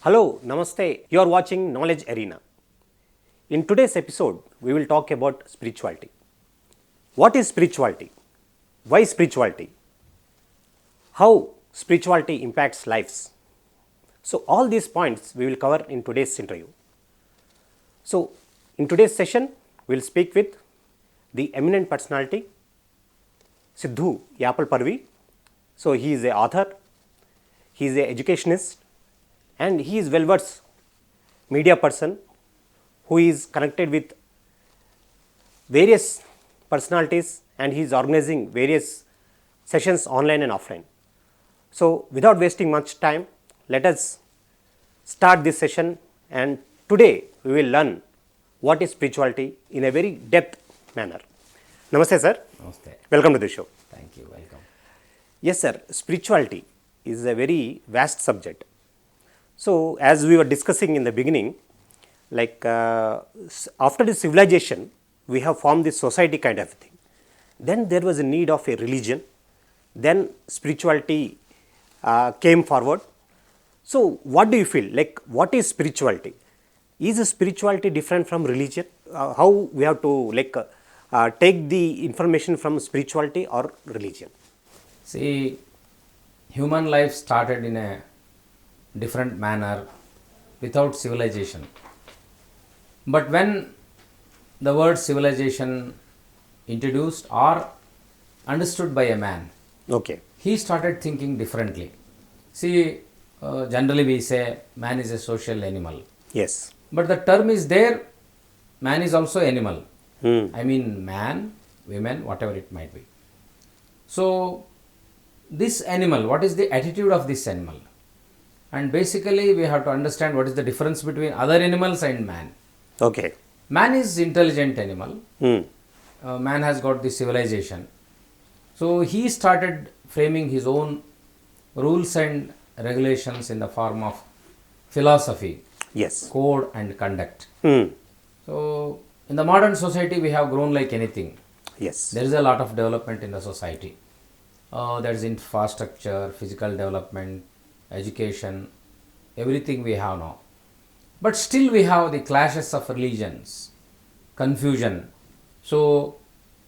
Hello, Namaste. You are watching Knowledge Arena. In today's episode, we will talk about spirituality. What is spirituality? Why spirituality? How spirituality impacts lives? So, all these points we will cover in today's interview. So, in today's session, we will speak with the eminent personality, Siddu Yapalaparvi. So, he is an author, he is an educationist, and he is well-versed media person who is connected with various personalities, and he is organizing various sessions online and offline. So, without wasting much time, let us start this session, and today we will learn what is spirituality in a very depth manner. Namaste sir. Namaste. Welcome to the show. Thank you. Welcome. Yes sir, spirituality is a very vast subject. So, as we were discussing in the beginning, like after the civilization, we have formed this society kind of thing. Then there was a need of a religion. Then spirituality came forward. So, what do you feel? Like, what is spirituality? Is spirituality different from religion? How we have to take the information from spirituality or religion? See, human life started in a different manner without civilization. But when the word civilization introduced or understood by a man, Okay. he started thinking differently. See, generally we say man is a social animal. Yes. But the term is there, man is also animal. Hmm. I mean man, women, whatever it might be. So, this animal, what is the attitude of this animal? And basically we have to understand what is the difference between other animals and man. Okay. Man is intelligent animal. Hmm. Man has got the civilization. So he started framing his own rules and regulations in the form of philosophy, Yes. code and conduct. Hmm. So in the modern society we have grown like anything. Yes. There is a lot of development in the society. There is infrastructure, physical development, education, everything we have now. But still we have the clashes of religions, confusion. So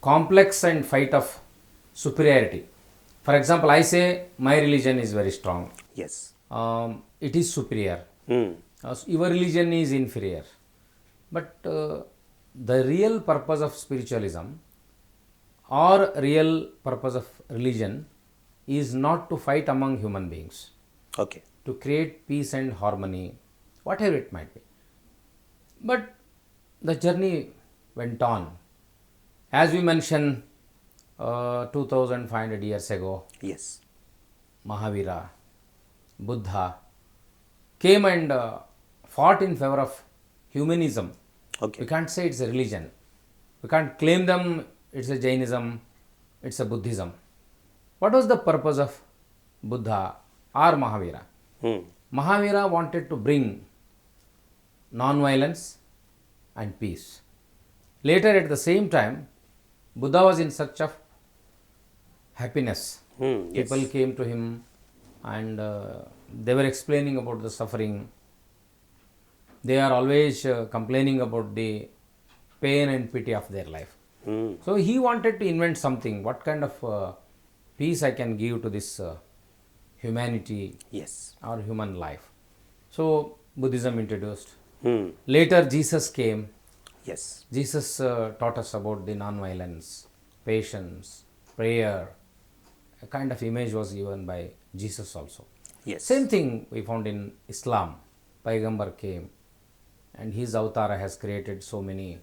complex and fight of superiority. For example, I say my religion is very strong. Yes. It is superior. Hmm. Your religion is inferior. But the real purpose of spiritualism or real purpose of religion is not to fight among human beings, Okay. to create peace and harmony, whatever it might be. But the journey went on. As we mentioned, 2500 years ago, Yes. Mahavira, Buddha came and fought in favor of humanism. Okay. We can't say it's a religion. We can't claim them it's a Jainism, it's a Buddhism. What was the purpose of Buddha or Mahavira? Hmm. Mahavira wanted to bring non-violence and peace. Later at the same time, Buddha was in search of happiness. Hmm. Yes. People came to him and they were explaining about the suffering. They are always complaining about the pain and pity of their life. Hmm. So he wanted to invent something. What kind of peace I can give to this humanity Yes. or human life? So Buddhism introduced. Hmm. Later Jesus came. Yes. Jesus taught us about the non-violence, patience, prayer. A kind of image was given by Jesus also. Yes. Same thing we found in Islam. Paigambar came and his avatar has created so many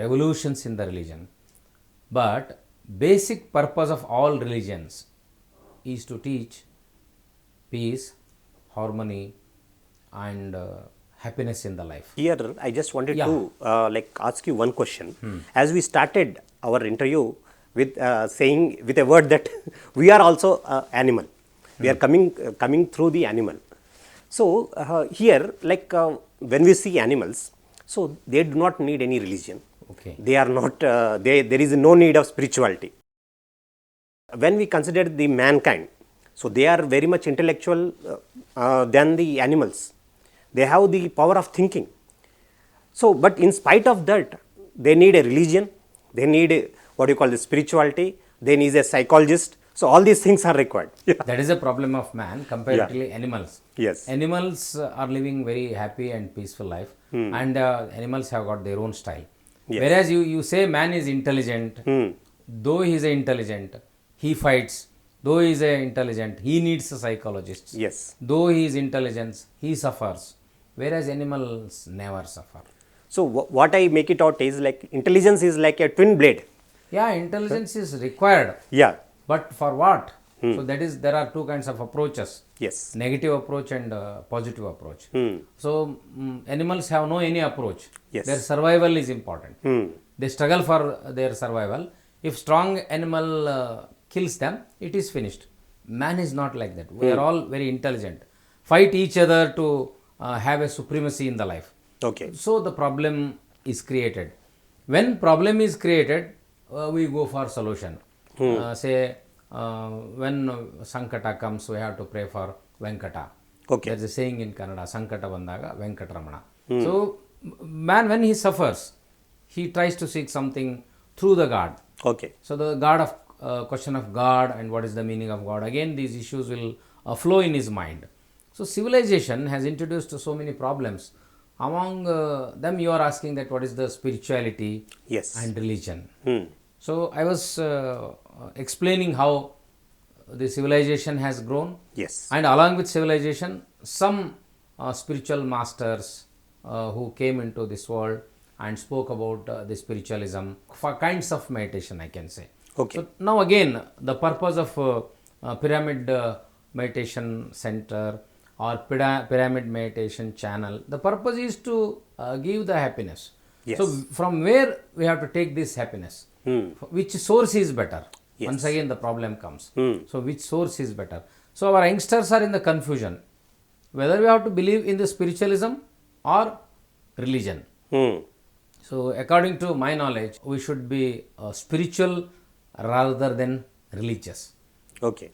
revolutions in the religion. But basic purpose of all religions is to teach peace, harmony and happiness in the life. Here, I just wanted Yeah. to ask you one question. As we started our interview with saying with a word that we are also animal. We are coming through the animal. So here, when we see animals, so they do not need any religion. Okay. They are not. There is no need of spirituality. When we consider the mankind, so they are very much intellectual than the animals. they have the power of thinking. So, but in spite of that, they need a religion, they need what you call the spirituality, they need a psychologist. So, all these things are required. Yeah. That is a problem of man comparatively animals. Yes. Animals are living very happy and peaceful life, and animals have got their own style. Yes. Whereas you say man is intelligent, though he is intelligent, he fights. Though he is intelligent, he needs a psychologist. Yes. Though he is intelligent, he suffers. Whereas animals never suffer. So, what I make it out is like intelligence is like a twin blade. Yeah, intelligence is required. Yeah. But for what? So that is, there are two kinds of approaches. Yes. Negative approach and positive approach. So animals have no any approach. Yes. Their survival is important. They struggle for their survival. If strong animal kills them, it is finished. Man is not like that. We are all very intelligent. Fight each other to have a supremacy in the life. Okay. So the problem is created. When problem is created, we go for solution. Say when Sankata comes, we have to pray for Venkata. Okay. There is a saying in Kannada, Sankata Bandaga, Venkataramana. So man, when he suffers, he tries to seek something through the God. Okay. So the God of question of God and what is the meaning of God. Again, these issues will flow in his mind. So civilization has introduced so many problems. Among them, you are asking that what is the spirituality Yes. and religion. So I was explaining how the civilization has grown. Yes. And along with civilization, some spiritual masters who came into this world and spoke about the spiritualism for kinds of meditation, I can say. Okay. So now again, the purpose of pyramid meditation center or pyramid meditation channel, the purpose is to give the happiness. Yes. So from where we have to take this happiness? Which source is better? Yes. Once again the problem comes. So which source is better? So our youngsters are in the confusion whether we have to believe in the spiritualism or religion. So according to my knowledge, we should be spiritual rather than religious. Okay.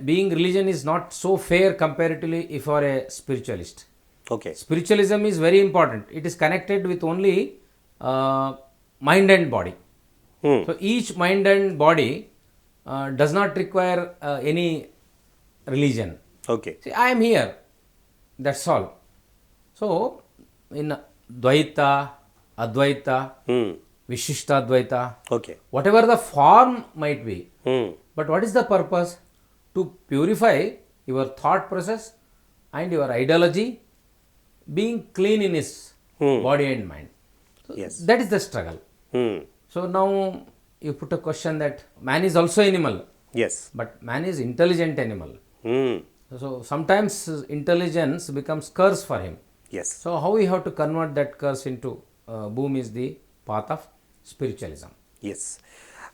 Being religion is not so fair comparatively if you are a spiritualist. Okay. Spiritualism is very important. It is connected with only mind and body. So each mind and body does not require any religion. Okay. See, I am here. That's all. So in Dvaita, Advaita, Vishishta Advaita, Okay. whatever the form might be, Hmm. but what is the purpose? To purify your thought process and your ideology, being clean in his body and mind. So Yes. that is the struggle. So now you put a question that man is also animal, Yes. but man is intelligent animal. Hmm. So sometimes intelligence becomes curse for him. Yes. So how we have to convert that curse into boom is the path of spiritualism. Yes.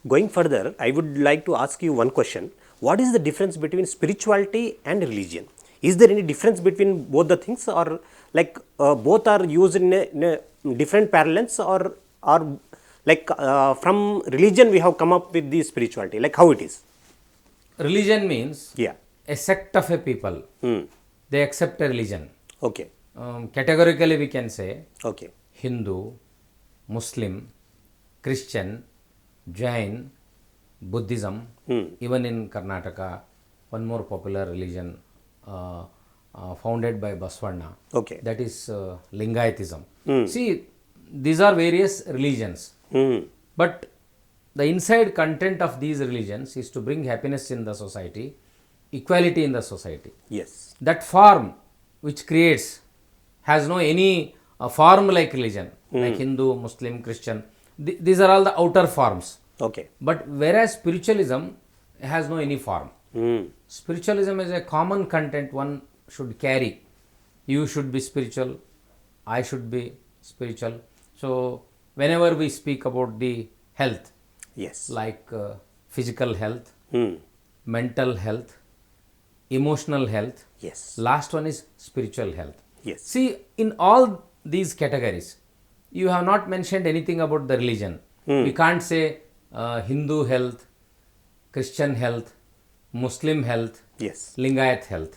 Going further, I would like to ask you one question. What is the difference between spirituality and religion? Is there any difference between both the things, or like both are used in a different parallels, or like from religion we have come up with the spirituality, like how it is? Religion means Yeah. a sect of a people. They accept a religion. Okay. Categorically we can say Okay. Hindu, Muslim, Christian, Jain, Buddhism, even in Karnataka, one more popular religion founded by Basavana, Okay. that is Lingayatism. See, these are various religions, but the inside content of these religions is to bring happiness in the society, equality in the society. Yes. That form which creates has no any form like religion, like Hindu, Muslim, Christian. These are all the outer forms. Okay. But whereas spiritualism has no any form. Spiritualism is a common content one should carry. You should be spiritual, I should be spiritual. So whenever we speak about the health, Yes. like physical health, mental health, emotional health, Yes. last one is spiritual health. Yes. See, in all these categories, you have not mentioned anything about the religion. We can't say Hindu health, Christian health, Muslim health, Yes. Lingayat health.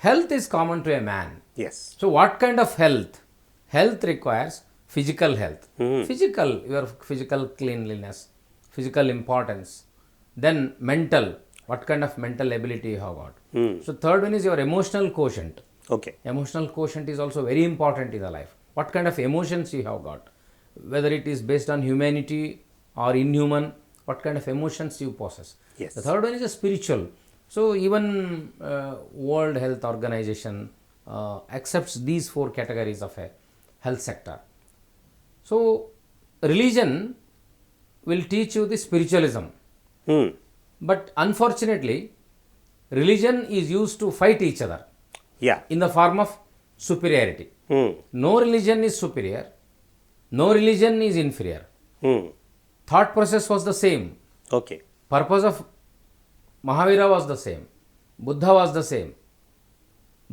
Health is common to a man. Yes. So, what kind of health? Health requires physical health, your physical cleanliness, physical importance. Then mental, what kind of mental ability you have got. So, third one is your emotional quotient. Okay. Emotional quotient is also very important in the life. What kind of emotions you have got, whether it is based on humanity or inhuman, what kind of emotions you possess. Yes. The third one is a spiritual. So even World Health Organization accepts these 4 categories of a health sector. So religion will teach you the spiritualism, but unfortunately religion is used to fight each other. Yeah. In the form of superiority. No religion is superior, no religion is inferior. Thought process was the same. Okay. Purpose of Mahavira was the same. Buddha was the same.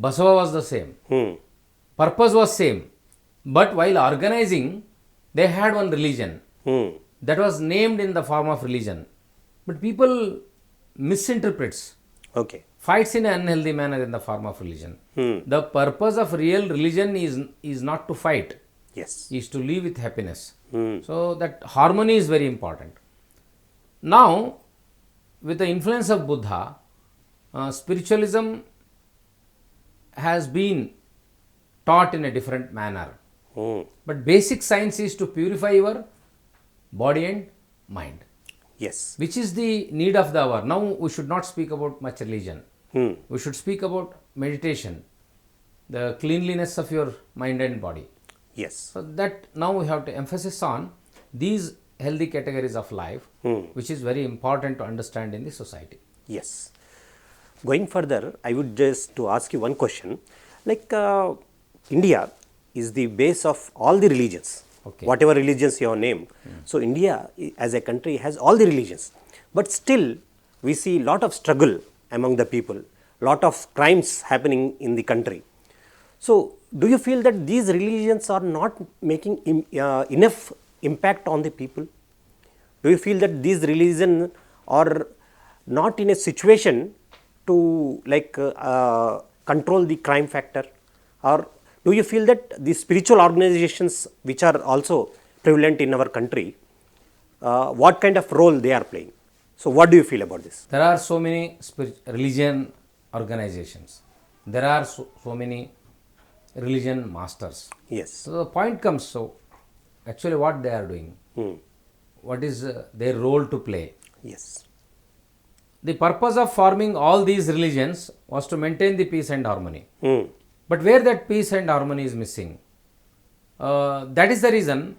Basava was the same. Purpose was same. But while organizing, they had one religion that was named in the form of religion. But people misinterprets, Okay. fights in an unhealthy manner in the form of religion. The purpose of real religion is not to fight, Yes. is to live with happiness. So that harmony is very important. Now, with the influence of Buddha, spiritualism has been taught in a different manner. But basic science is to purify your body and mind, Yes. which is the need of the hour. Now we should not speak about much religion. We should speak about meditation, the cleanliness of your mind and body. Yes. So that now we have to emphasis on these healthy categories of life, which is very important to understand in the society. Yes. Going further, I would just to ask you one question. Like India is the base of all the religions. Okay. Whatever religions you have named. So India as a country has all the religions. But still we see lot of struggle among the people, lot of crimes happening in the country. So do you feel that these religions are not making enough impact on the people? Do you feel that these religions are not in a situation to like control the crime factor, or do you feel that the spiritual organizations which are also prevalent in our country, what kind of role they are playing? So what do you feel about this? There are so many religion organizations. There are so many religion masters. Yes. So the point comes, so actually what they are doing, what is their role to play? Yes. The purpose of forming all these religions was to maintain the peace and harmony. But where that peace and harmony is missing, that is the reason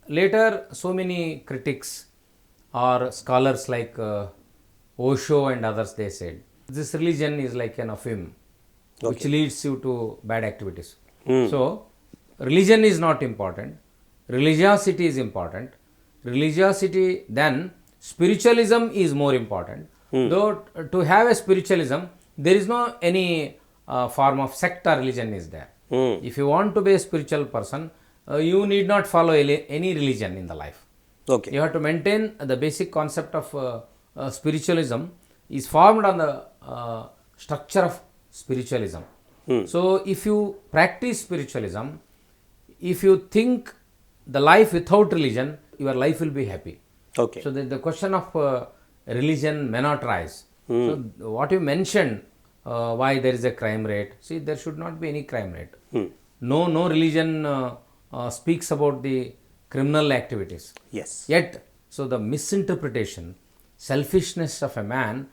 later so many critics or scholars like Osho and others, they said this religion is like an affim, which leads you to bad activities. So religion is not important, religiosity is important. Religiosity, then spiritualism is more important. Though to have a spiritualism, there is no any form of sect or religion is there. If you want to be a spiritual person, you need not follow any religion in the life. Okay. You have to maintain the basic concept of spiritualism is formed on the structure of spiritualism. So if you practice spiritualism, if you think the life without religion, your life will be happy. Okay. So the question of religion may not rise. So what you mentioned, why there is a crime rate, see, there should not be any crime rate. No religion speaks about the criminal activities. Yes. Yet, so the misinterpretation, selfishness of a man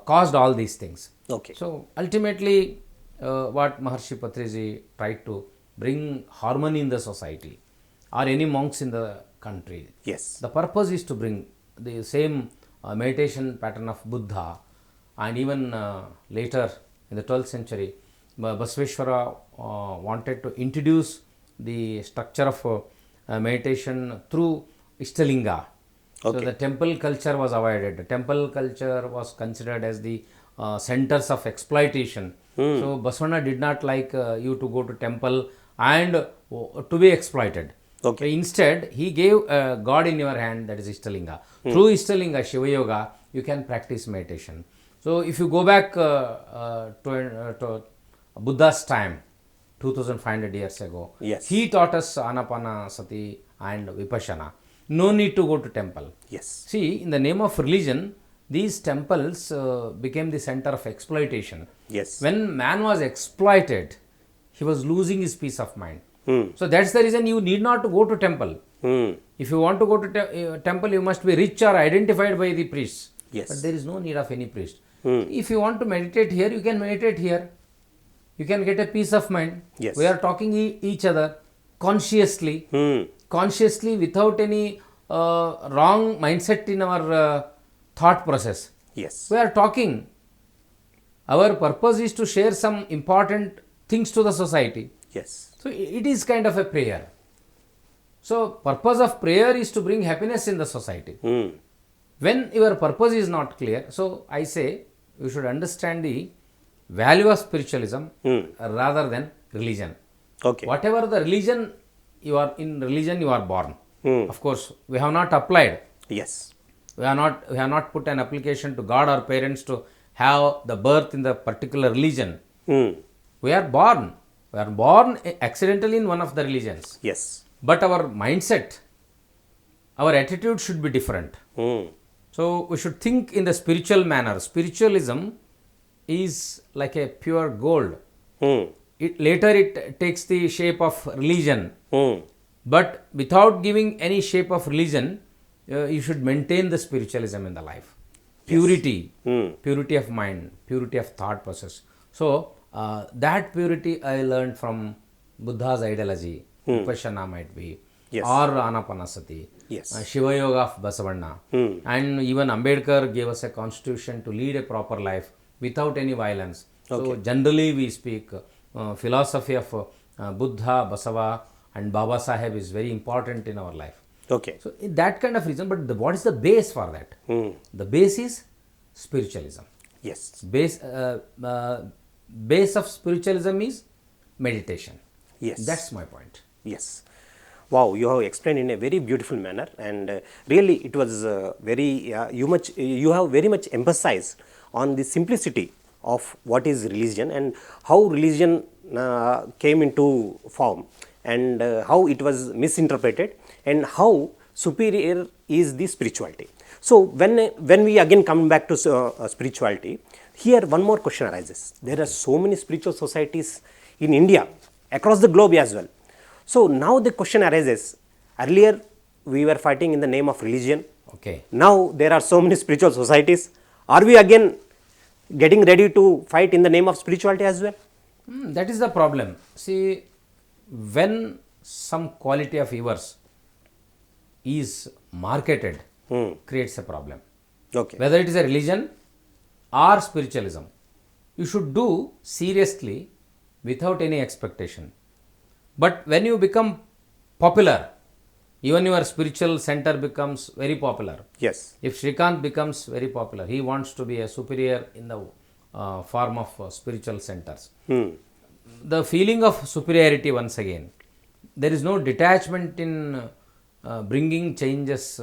caused all these things. Okay. So ultimately, what Maharishi Patriji tried to bring harmony in the society, or any monks in the country. Yes. The purpose is to bring the same meditation pattern of Buddha, and even later in the 12th century, Basaveshwara wanted to introduce the structure of meditation through Ishtalinga. So the temple culture was avoided. The temple culture was considered as the centers of exploitation. So Basavana did not like you to go to temple and to be exploited. Okay. So instead, he gave God in your hand, that is Ishtalinga. Through Ishtalinga, Shiva Yoga, you can practice meditation. So if you go back to Buddha's time, 2500 years ago. Yes. He taught us Ana-Pana-Sati and Vipassana. No need to go to temple. Yes. See, in the name of religion, these temples became the center of exploitation. Yes. When man was exploited, he was losing his peace of mind. Hmm. So that's the reason you need not to go to temple. If you want to go to temple, you must be rich or identified by the priests. Yes. But there is no need of any priest. If you want to meditate here, you can meditate here. You can get a peace of mind. Yes. We are talking each other consciously, consciously without any wrong mindset in our thought process. Yes. We are talking. Our purpose is to share some important things to the society. Yes. So it is kind of a prayer. So purpose of prayer is to bring happiness in the society. When your purpose is not clear, so I say you should understand the value of spiritualism rather than religion. Okay. Whatever the religion you are in, religion you are born. Of course, we have not applied. Yes. We have not put an application to God or parents to have the birth in the particular religion. We are born. We are born accidentally in one of the religions. Yes. But our mindset, our attitude should be different. So we should think in the spiritual manner. Spiritualism is like a pure gold. Later it takes the shape of religion. But without giving any shape of religion, you should maintain the spiritualism in the life. Purity, purity of mind, purity of thought process. So that purity I learned from Buddha's ideology. Vipassana might be, Yes. or Ana-Pana-Sati, Yes. Shiva Yoga of Basavanna. And even Ambedkar gave us a constitution to lead a proper life without any violence. So generally we speak philosophy of Buddha, Basava and Baba Saheb is very important in our life. Okay. So that kind of reason, but what is the base for that? The base is spiritualism. Yes. Base of spiritualism is meditation. Yes. That's my point. Yes. Wow, you have explained in a very beautiful manner, and really it was you have very much emphasized on the simplicity of what is religion and how religion came into form, and how it was misinterpreted, and how superior is the spirituality. So when we again come back to spirituality, here one more question arises. There are so many spiritual societies in India, across the globe as well. So now the question arises, earlier we were fighting in the name of religion. Okay. Now there are so many spiritual societies. Are we again getting ready to fight in the name of spirituality as well? That is the problem. See, when some quality of yours is marketed, creates a problem. Okay. Whether it is a religion or spiritualism, you should do seriously without any expectation. But when you become popular, even your spiritual center becomes very popular. Yes. If Shrikant becomes very popular, he wants to be a superior in the form of spiritual centers. The feeling of superiority, once again, there is no detachment in bringing changes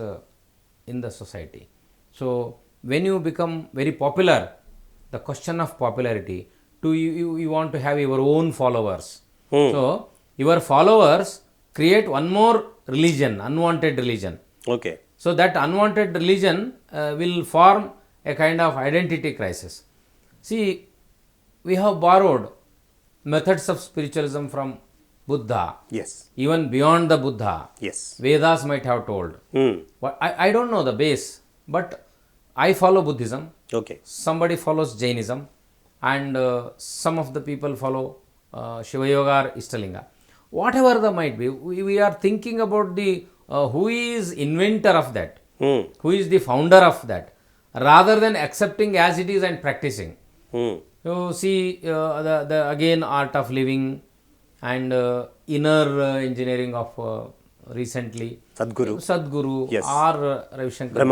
in the society. So when you become very popular, the question of popularity, you want to have your own followers. So your followers create one more religion, unwanted religion. Okay. So that unwanted religion will form a kind of identity crisis. See, we have borrowed methods of spiritualism from Buddha, Yes. even beyond the Buddha. Yes. Vedas might have told. I don't know the base, but I follow Buddhism. Okay. Somebody follows Jainism, and some of the people follow Shiva Yoga or Ishtalinga. Whatever the might be, we are thinking about the who is inventor of that, who is the founder of that, rather than accepting as it is and practicing. You see the again art of living and inner engineering of recently Sadguru Yes. or Ravi Shankar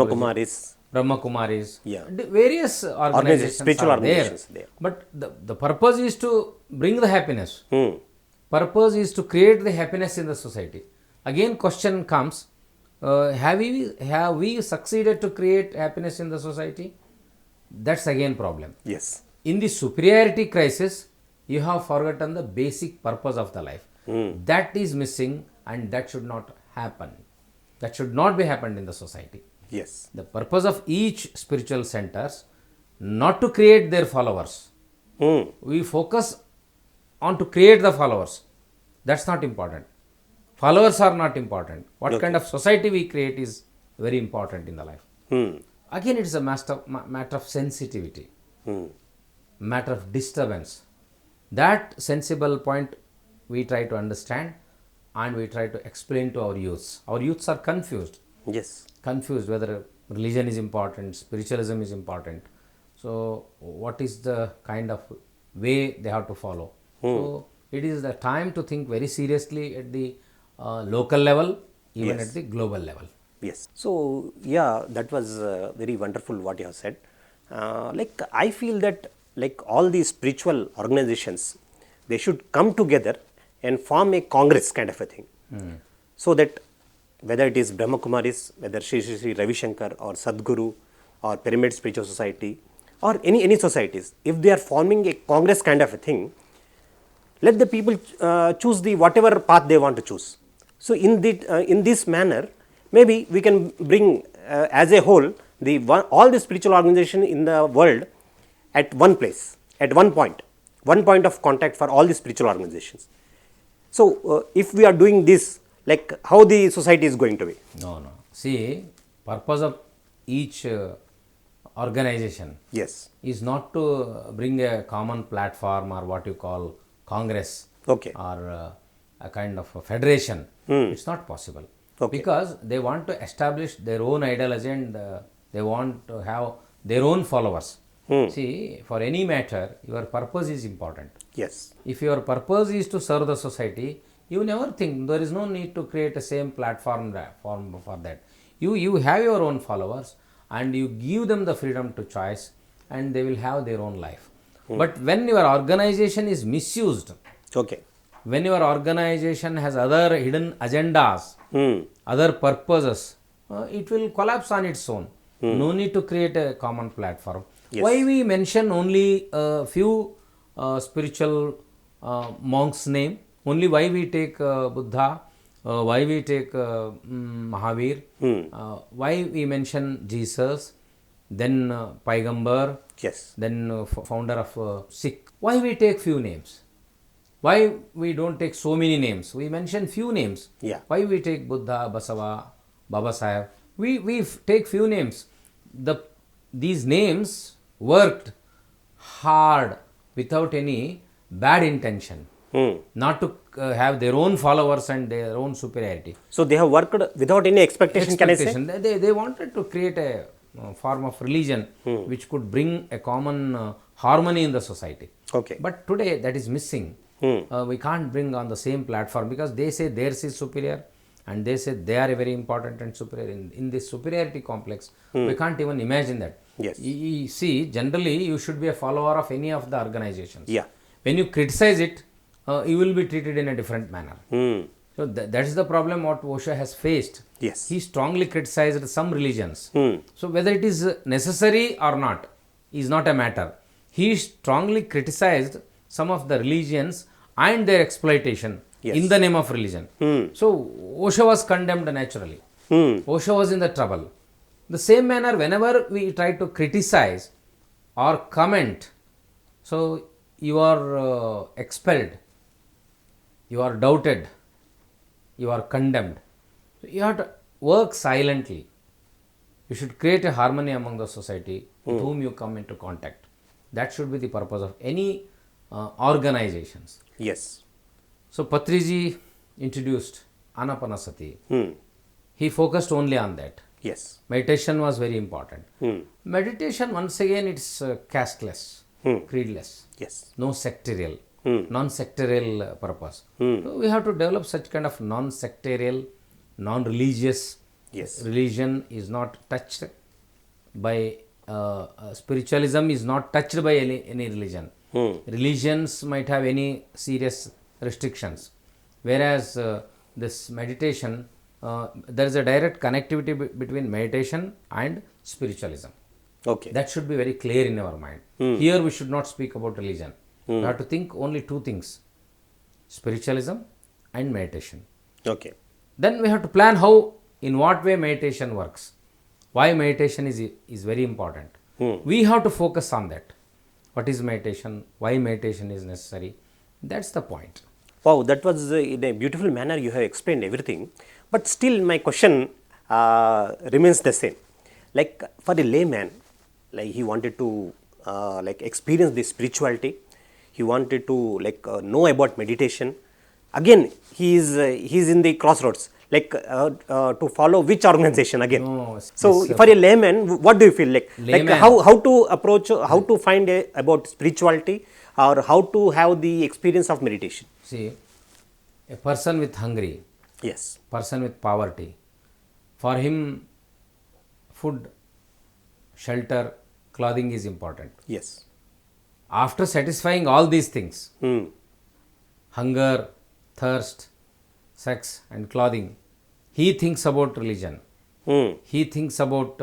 Brahmakumaris, Yeah. various organizations spiritual are organizations there. there. But the purpose is to bring the happiness. Purpose is to create the happiness in the society. Again, question comes: have we succeeded to create happiness in the society? That's again problem. Yes. In the superiority crisis, you have forgotten the basic purpose of the life. That is missing, and that should not happen. That should not be happened in the society. Yes. The purpose of each spiritual centers not to create their followers. We focus on to create the followers. That's not important. Followers are not important. What kind of society we create is very important in the life. Again, it is a matter of sensitivity, matter of disturbance. That sensible point we try to understand and we try to explain to our youths. Our youths are confused. Yes. Confused whether religion is important, spiritualism is important. So, what is the kind of way they have to follow? So, it is the time to think very seriously at the local level, even at the global level. Yes. So, yeah, that was very wonderful what you have said. Like, I feel that like all these spiritual organizations, they should come together and form a congress kind of a thing. So that whether it is Brahma Kumaris, whether Sri Ravi Shankar or Sadguru or Pyramid Spiritual Society or any societies, if they are forming a congress kind of a thing, let the people choose the whatever path they want to choose. So in this manner, maybe we can bring as a whole all the spiritual organization in the world at one place, at one point of contact for all the spiritual organizations. So if we are doing this, like how the society is going to be? No. See, purpose of each organization is not to bring a common platform or what you call congress or a kind of a federation. It's not possible because they want to establish their own ideology and they want to have their own followers. See, for any matter, your purpose is important. Yes. If your purpose is to serve the society, you never think there is no need to create a same platform for that. You have your own followers and you give them the freedom to choice and they will have their own life. But when your organization is misused, when your organization has other hidden agendas, other purposes, it will collapse on its own. No need to create a common platform. Why we mention only a few spiritual monks' name? Only why we take Buddha, why we take Mahavir, why we mention Jesus, then Paigambar, then founder of Sikh. Why we take few names? Why we don't take so many names? We mention few names. Why we take Buddha, Basava, Baba Sahib? We take few names. These names worked hard without any bad intention. Not to have their own followers and their own superiority. So they have worked without any expectation. Can I say? They wanted to create a form of religion which could bring a common harmony in the society. But today that is missing. We can't bring on the same platform because they say theirs is superior and they say they are very important and superior. In this superiority complex, we can't even imagine that. You see, generally you should be a follower of any of the organizations. When you criticize it, you will be treated in a different manner. So that is the problem what Osho has faced. He strongly criticized some religions. So whether it is necessary or not is not a matter. He strongly criticized some of the religions and their exploitation in the name of religion. So Osho was condemned naturally. Osho was in the trouble. The same manner, whenever we try to criticize or comment, so you are expelled, you are doubted, you are condemned. So you have to work silently. You should create a harmony among the society with whom you come into contact. That should be the purpose of any organizations. So Patriji introduced Ana-Pana-Sati. He focused only on that. Meditation was very important. Meditation, once again, it's casteless, creedless, no sectarial, non-sectarial purpose. So we have to develop such kind of non-sectarial, non-religious. Religion is not touched by spiritualism is not touched by any religion. Religions might have any serious restrictions, whereas this meditation, there is a direct connectivity between meditation and spiritualism. That should be very clear in our mind. Here we should not speak about religion. We have to think only two things: spiritualism and meditation. Okay. Then we have to plan how, in what way meditation works. Why meditation is very important. We have to focus on that. What is meditation? Why meditation is necessary? That's the point. Wow, that was in a beautiful manner you have explained everything. But still my question remains the same. Like for a layman, like he wanted to like experience this spirituality, he wanted to like know about meditation. Again, he is in the crossroads. Like to follow which organization again? No, So this, for a layman, what do you feel like? Like Layman. how to approach, how to find about spirituality, or how to have the experience of meditation? See, a person with hungry, Yes. person with poverty, for him, food, shelter, clothing is important. Yes. After satisfying all these things, Hmm. hunger, thirst, sex, and clothing, he thinks about religion. Hmm. He thinks about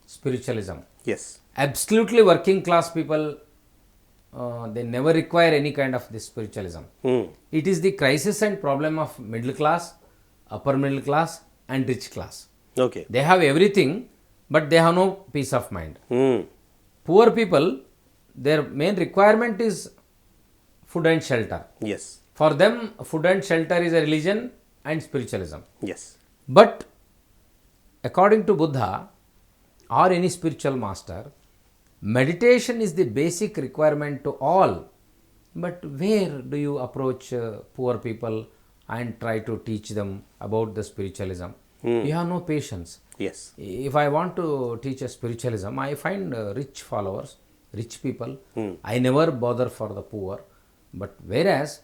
spiritualism. Yes. Absolutely working class people, they never require any kind of this spiritualism. It is the crisis and problem of middle class, upper middle class, and rich class. Okay. They have everything, but they have no peace of mind. Hmm. Poor people, their main requirement is food and shelter. Yes. For them, food and shelter is a religion and spiritualism. Yes. But according to Buddha or any spiritual master, meditation is the basic requirement to all. But where do you approach poor people and try to teach them about the spiritualism? You have no patience. Yes. If I want to teach a spiritualism, I find rich followers, rich people. I never bother for the poor. But whereas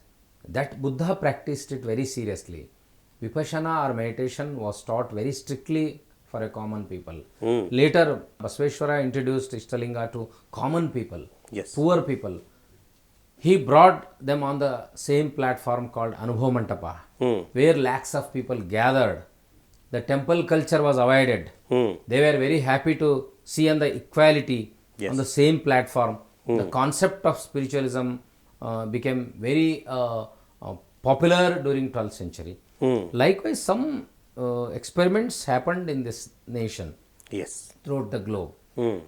that Buddha practiced it very seriously. Vipassana or meditation was taught very strictly for a common people. Later, Basveshwara introduced Ishtalinga to common people, Yes. poor people. He brought them on the same platform called Anubhav Mantapa, where lakhs of people gathered. The temple culture was avoided. They were very happy to see on the equality on the same platform. The concept of spiritualism became very popular during 12th century. Likewise, some experiments happened in this nation Yes. throughout the globe.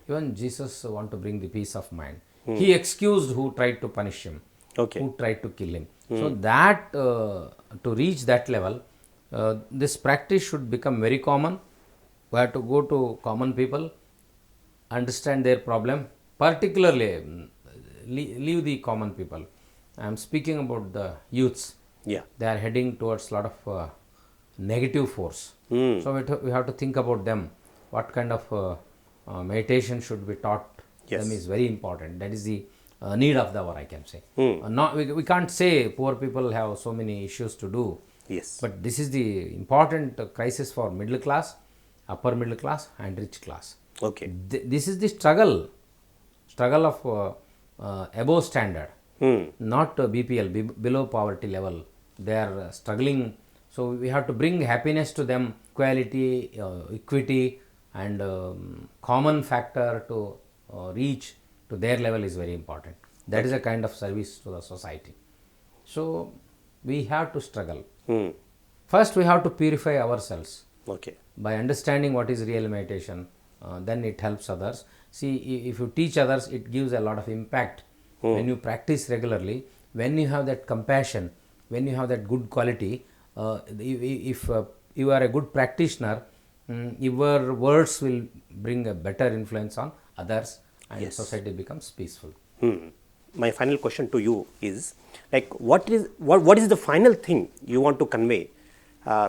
Even Jesus wanted to bring the peace of mind. He excused who tried to punish him, Okay. who tried to kill him. So that to reach that level, this practice should become very common. We have to go to common people, understand their problem, particularly leave the common people. I am speaking about the youths. Yeah. They are heading towards a lot of negative force. So we have to think about them. What kind of meditation should be taught them is very important. That is the need of the hour, I can say. We can't say poor people have so many issues to do. Yes. But this is the important crisis for middle class, upper middle class, and rich class. Okay. This is the struggle of above standard, not BPL, below poverty level. They are struggling. So we have to bring happiness to them, equality, equity, and common factor to reach to their level is very important. That is a kind of service to the society. So we have to struggle. First, we have to purify ourselves. Okay. By understanding what is real meditation, then it helps others. See, if you teach others, it gives a lot of impact. When you practice regularly, when you have that compassion, when you have that good quality, if you are a good practitioner, your words will bring a better influence on others, and society becomes peaceful. My final question to you is, like, what is the final thing you want to convey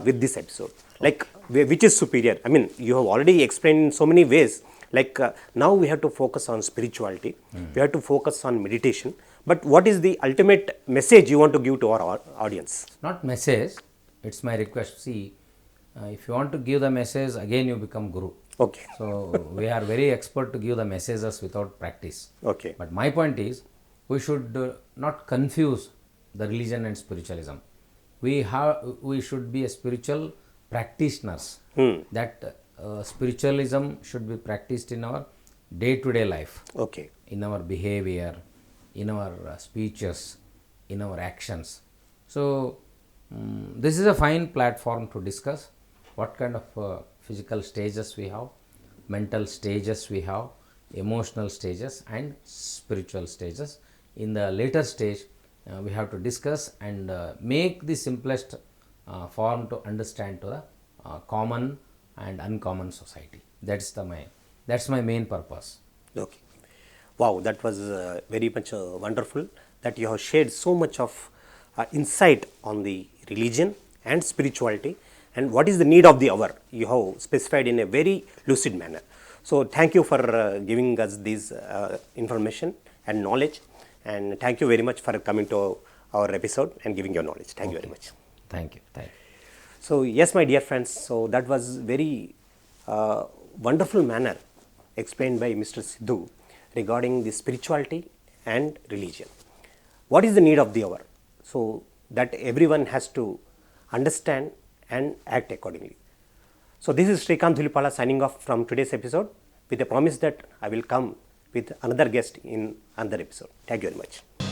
with this episode? Like, which is superior? I mean, you have already explained in so many ways. Like, now we have to focus on spirituality. We have to focus on meditation. But what is the ultimate message you want to give to our audience? Not message, it's my request. See, if you want to give the message, again you become guru. Okay. So we are very expert to give the messages without practice. Okay. But my point is, we should not confuse the religion and spiritualism. We should be a spiritual practitioners. That spiritualism should be practiced in our day-to-day life, Okay. in our behavior, in our speeches, in our actions. So, this is a fine platform to discuss what kind of physical stages we have, mental stages we have, emotional stages, and spiritual stages. In the later stage, we have to discuss and make the simplest form to understand to the common and uncommon society. That's my main purpose. Okay. Wow, that was very much wonderful that you have shared so much of insight on the religion and spirituality and what is the need of the hour. You have specified in a very lucid manner. So, thank you for giving us this information and knowledge, and thank you very much for coming to our episode and giving your knowledge. Thank you very much. Thank you. Thank you. So, yes, my dear friends, so that was very wonderful manner explained by Mr. Siddu regarding the spirituality and religion. What is the need of the hour? So, that everyone has to understand and act accordingly. So, this is Srikanth Dhulipala signing off from today's episode with a promise that I will come with another guest in another episode. Thank you very much.